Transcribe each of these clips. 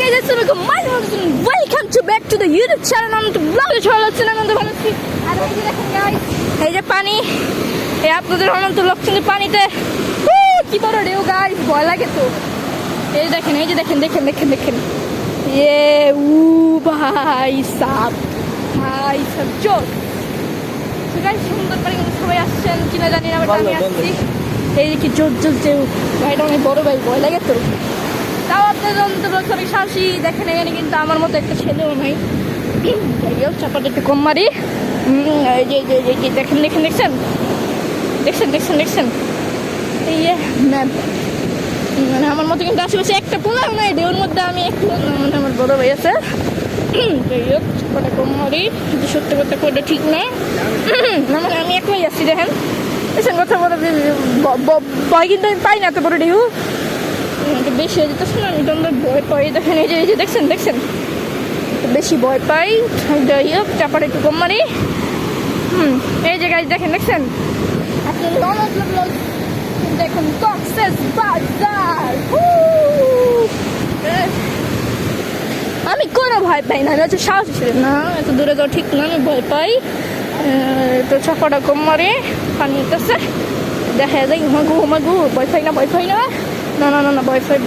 Welcome to back to the YouTube channel. I'm the blogger Charlotte and I'm the one এই যে পানি এই আপনাদের অনন্ত লক্ষ্মী পানিতে কি বড় ঢেউ গাইস ভয় লাগে তো এই দেখেন এই যে দেখেন দেখেন দেখেন দেখেন ভাই সাব জোর গাইস সুন্দর পানি সবাই আসছেন কিনা জানি না আমি আসছি এই যে কি জোর জোর ঢেউ ভাইটা অনেক বড় ভাই ভয় লাগে তো তাও আপনাদের অনন্ত লক্ষ্মী সাহসী দেখেন এখানে কিন্তু আমার মতো একটা ছেলেও নাই চাপাটা একটু কম মারি দেখেন দেখেন দেখছেন দেখছেন দেখছেন দেখছেন এই ম্যাম মানে আমার মতো কিন্তু আশেপাশে একটা পোলাও নাই ঢেউর মধ্যে আমি একটু মানে আমার বড় ভাই আছে যাই হোক চাপাটা কম মারি কিন্তু সত্যি করতে কোনটা ঠিক না মানে আমি একলাই আসছি দেখেন দেখছেন কথা বলে ভয় কিন্তু আমি পাই না এত বড় ঢেউ বেশি হয়ে যেতেছে না আমি তো ভয় পাই দেখেন এই যে দেখছেন দেখছেন বেশি ভয় পাই যাই হোক চাপাটা একটু কম মারি এই যে গাছ দেখেন দেখছেন দেখুন আমি কোনো ভয় পাই না আমি হচ্ছে সাহস ছিল না এত দূরে যাওয়া ঠিক না আমি ভয় পাই তো চাপাটা কম মারি পানি উঠতেছে দেখা যায় হুমাগু ভয় পাই না ভয় পাই না না না না না ভয় পাই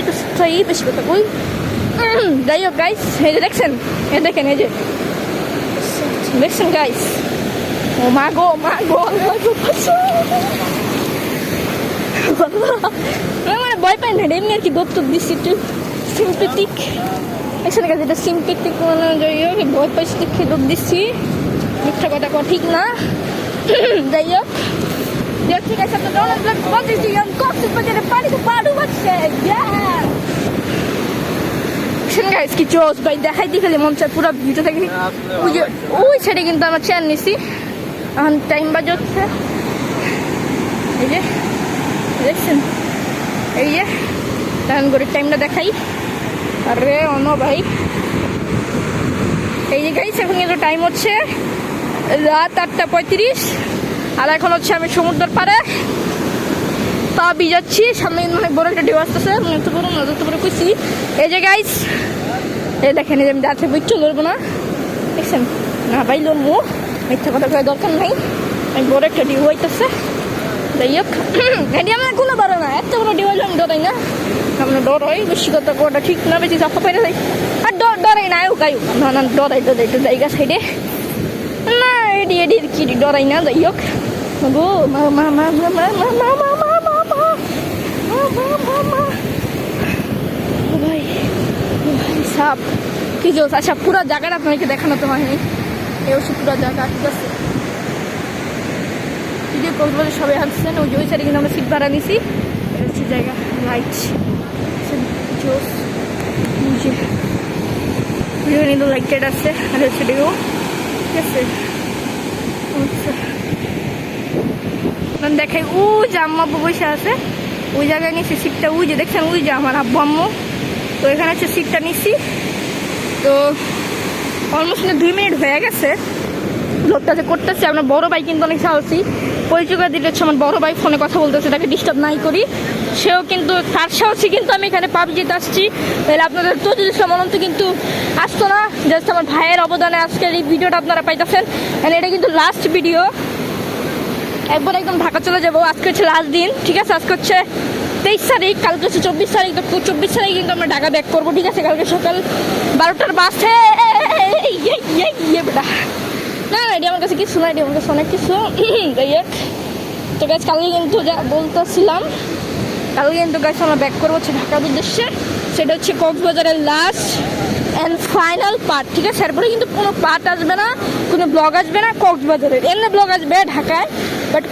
তো তাই বেশি কথা কই যাই হোক গাইস এই যে দেখছেন এই দেখেন এই যে দেখছেন গাইস ও মা গো মানে ভয় পাই না এমনি আর কি দত্ত দিচ্ছি একটু সিম্পেটিক দেখছেন গাইস এটা সিম্পেটিক মানে যাই হোক ভয় পাইছি দেখে দত্ত দিচ্ছি মিথ্যা কথা কওয়া ঠিক না যাই হোক ঠিক আছে আপনার অনেক ব্লগ বলতেছি আমি কক্সবাজারে পানিতে পাড়ু হচ্ছে গাইস কি জোস ভাই দেখাই দিখালে মন চায় পুরো ভিডিও থেকে ওই সাইডে কিন্তু আমার চেয়ার নিছি এখন টাইম বাজে হচ্ছে এই যে দেখছেন এই যে তখন করে টাইমটা দেখাই আরে অন্য ভাই এই যে গাইস এখন কিন্তু টাইম হচ্ছে রাত 8:35 আর এখন হচ্ছে আমি সমুদ্রের পাড়ে পা ভিজাচ্ছি সামনে অনেক বড় একটা ঢেউ আসতেছে এত বড় না যত বড় খুশি এই যে গাইস এই দেখেন এই যে আমি দাঁড়িয়ে বুঝতে লড়বো না দেখছেন না ভাই লড়বো মিথ্যা কথা করার দরকার নেই অনেক বড় একটা ঢেউ হইতেছে যাই হোক এটি আমার কোনো বড় না এত বড় ঢেউ হইলে আমি ডরাই না আমরা ডরাই বেশি কথা কোয়াটা ঠিক না বেশি চাপা পাইরে যাই আর ডরাই না গায়ুক না না ডরাই একটু জায়গা সাইডে না এডি কি ডরাই না যাই হোক গো মা মা মা মা মা মা মা মা মা ভাই সাপ কি জোস আচ্ছা পুরো জায়গাটা আপনাকে দেখানো তো হয়নি এই হচ্ছে পুরো জায়গা ঠিক আছে এই যে কক্সবাজার সবাই হাঁটছেন ওই যে ওই সাইডে কিন্তু আমরা সিট ভাড়া নিছি এটা হচ্ছে জায়গা লাইট জোস ভিডিও কিন্তু লাইটেড আছে আর হচ্ছে ডিও ঠিক আছে দেখাই ও যে আম্মা আব্বু বসে আছে ওই জায়গায় নিচ্ছি সিটটা ওই যে দেখছেন ওই যে আমার আব্বু আম্মু তো এখানে হচ্ছে সিটটা নিচ্ছি তো অলমোস্ট 2 মিনিট হয়ে গেছে লোকটা যে করতেছে আপনার বড় ভাই কিন্তু অনেক সাহসী পরিচয় দিতে হচ্ছে আমার বড় ভাই ফোনে কথা বলতেছে তাকে ডিস্টার্ব নাই করি সেও কিন্তু তার সাহসী কিন্তু আমি এখানে পাবজিতে আসছি তাহলে আপনাদের তো যদি সমানন্ত কিন্তু আসতো না জাস্ট আমার ভাইয়ের অবদানে আজকের এই ভিডিওটা আপনারা পাইতেছেন এটা কিন্তু লাস্ট ভিডিও একবার একদম ঢাকা চলে যাবো আজকে হচ্ছে লাস্ট দিন ঠিক আছে আজকে হচ্ছে 23 তারিখ কালকে হচ্ছে 24 তারিখ তো 24 তারিখ কিন্তু আমরা ঢাকা ব্যাক করবো ঠিক আছে কালকে সকাল 12টার বাসে বেটা না এটি আমার কাছে কিছু না এটি আমার কাছে অনেক কিছু তো গাছ কালকে কিন্তু যা বলতেছিলাম কালকে কিন্তু গাছ আমরা ব্যাক করবো হচ্ছে ঢাকার উদ্দেশ্যে সেটা হচ্ছে কক্সবাজারের লাস্ট অ্যান্ড ফাইনাল পার্ট ঠিক আছে এরপরে কিন্তু কোনো পার্ট আসবে না কোনো ব্লগ আসবে না কক্সবাজারের এমনি ব্লগ আসবে ঢাকায় বাট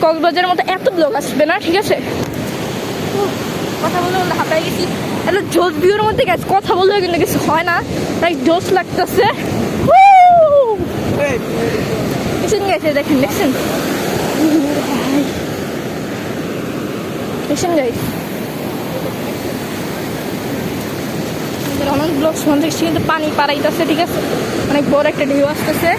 কক্সবাজারের মতো এত ব্লগ আসবে না ঠিক আছে কথা বলতে বলতে হাঁপাই গেছি এত জোস ভিউর মধ্যে গেছে কথা বললেও কিন্তু কিছু হয় না তাই জোস লাগতেছে গেছে দেখেন দেখছেন দেখছেন গাইস অনেক ব্লগ শুনতে কিন্তু পানি পাড়াইতেছে ঠিক আছে অনেক বড় একটা ঢেউ আসতেছে